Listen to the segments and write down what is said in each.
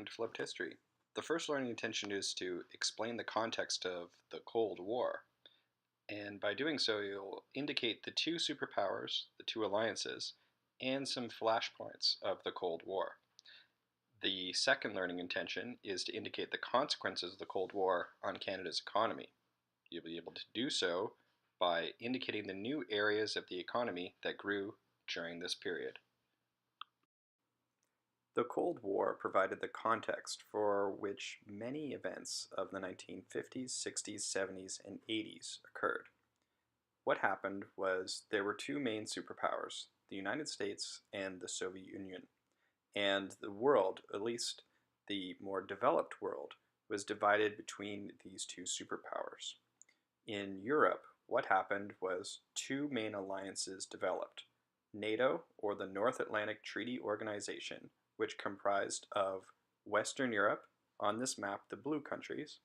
to Flipped History. The first learning intention is to explain the context of the Cold War, and by doing so you'll indicate the two superpowers, the two alliances, and some flashpoints of the Cold War. The second learning intention is to indicate the consequences of the Cold War on Canada's economy. You'll be able to do so by indicating the new areas of the economy that grew during this period. The Cold War provided the context for which many events of the 1950s, 60s, 70s, and 80s occurred. What happened was there were two main superpowers, the United States and the Soviet Union. And the world, at least the more developed world, was divided between these two superpowers. In Europe, what happened was two main alliances developed: NATO, or the North Atlantic Treaty Organization, which comprised of Western Europe, on this map the blue countries,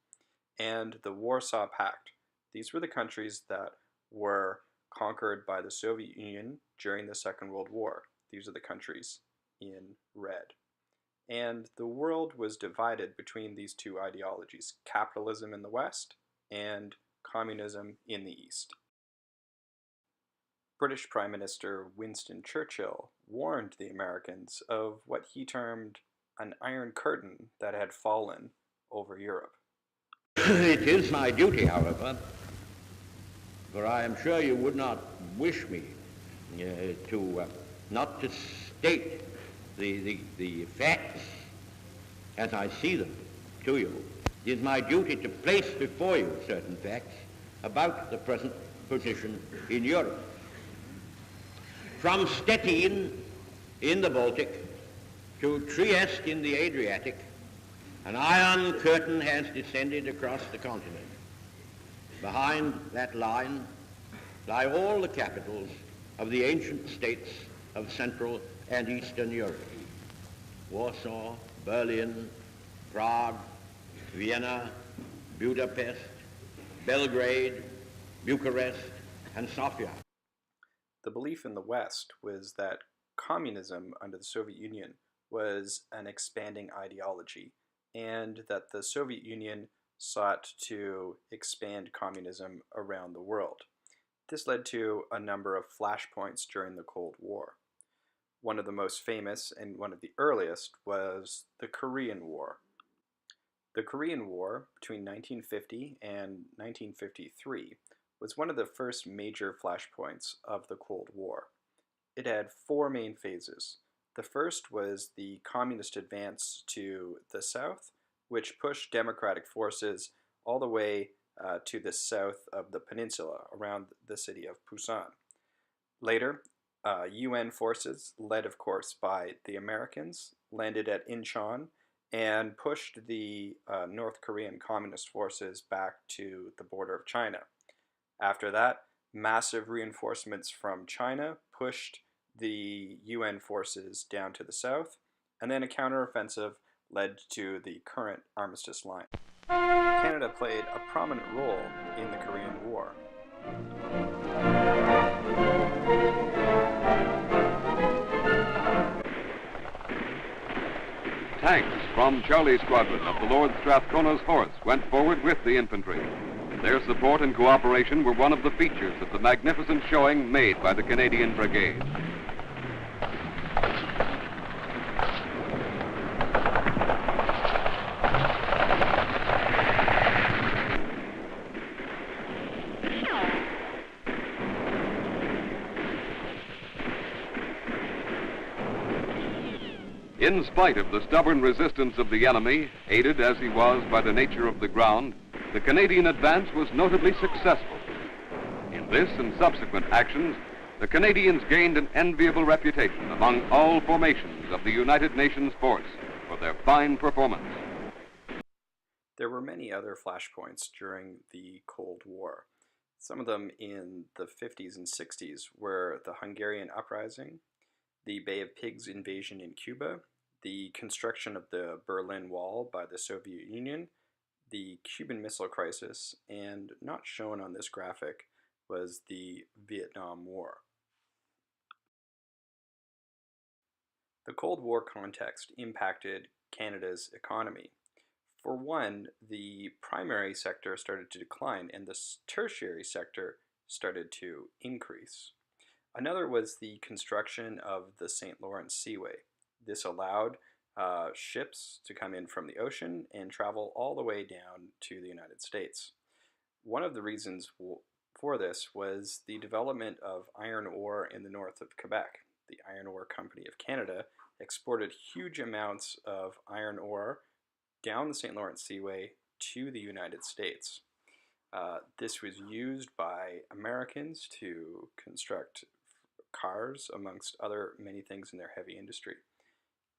and the Warsaw Pact. These were the countries that were conquered by the Soviet Union during the Second World War. These are the countries in red. And the world was divided between these two ideologies: capitalism in the West and communism in the East. British Prime Minister Winston Churchill warned the Americans of what he termed an iron curtain that had fallen over Europe. It is my duty, however, for I am sure you would not wish me not to state the facts as I see them to you. It is my duty to place before you certain facts about the present position in Europe. From Stettin in the Baltic to Trieste in the Adriatic, an iron curtain has descended across the continent. Behind that line lie all the capitals of the ancient states of Central and Eastern Europe: Warsaw, Berlin, Prague, Vienna, Budapest, Belgrade, Bucharest, and Sofia. The belief in the West was that communism under the Soviet Union was an expanding ideology, and that the Soviet Union sought to expand communism around the world. This led to a number of flashpoints during the Cold War. One of the most famous and one of the earliest was the Korean War. The Korean War between 1950 and 1953 was one of the first major flashpoints of the Cold War. It had four main phases. The first was the communist advance to the south, which pushed democratic forces all the way to the south of the peninsula, around the city of Busan. Later, UN forces, led of course by the Americans, landed at Incheon and pushed the North Korean communist forces back to the border of China. After that, massive reinforcements from China pushed the UN forces down to the south, and then a counteroffensive led to the current armistice line. Canada played a prominent role in the Korean War. Tanks from Charlie Squadron of the Lord Strathcona's Horse went forward with the infantry. Their support and cooperation were one of the features of the magnificent showing made by the Canadian Brigade. In spite of the stubborn resistance of the enemy, aided as he was by the nature of the ground, the Canadian advance was notably successful. In this and subsequent actions, the Canadians gained an enviable reputation among all formations of the United Nations force for their fine performance. There were many other flashpoints during the Cold War. Some of them in the 50s and 60s were the Hungarian Uprising, the Bay of Pigs invasion in Cuba, the construction of the Berlin Wall by the Soviet Union, the Cuban Missile Crisis, and not shown on this graphic was the Vietnam War. The Cold War context impacted Canada's economy. For one, the primary sector started to decline and the tertiary sector started to increase. Another was the construction of the St. Lawrence Seaway. This allowed ships to come in from the ocean and travel all the way down to the United States. One of the reasons for this was the development of iron ore in the north of Quebec. The Iron Ore Company of Canada exported huge amounts of iron ore down the St. Lawrence Seaway to the United States. This was used by Americans to construct cars, amongst other many things in their heavy industry.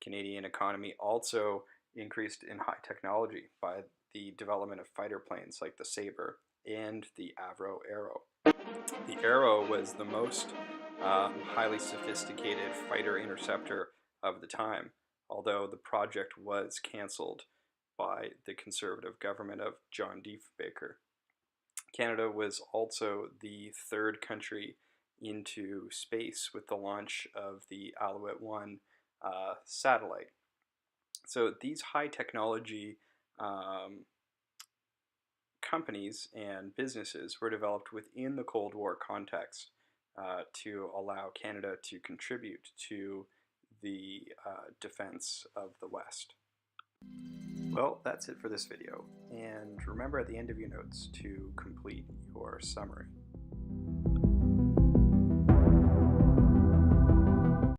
Canadian economy also increased in high technology by the development of fighter planes like the Sabre and the Avro Arrow. The Arrow was the most highly sophisticated fighter interceptor of the time, although the project was cancelled by the Conservative government of John Diefenbaker. Canada was also the third country into space with the launch of the Alouette 1 satellite. So these high technology companies and businesses were developed within the Cold War context to allow Canada to contribute to the defense of the West. Well, that's it for this video, and remember at the end of your notes to complete your summary.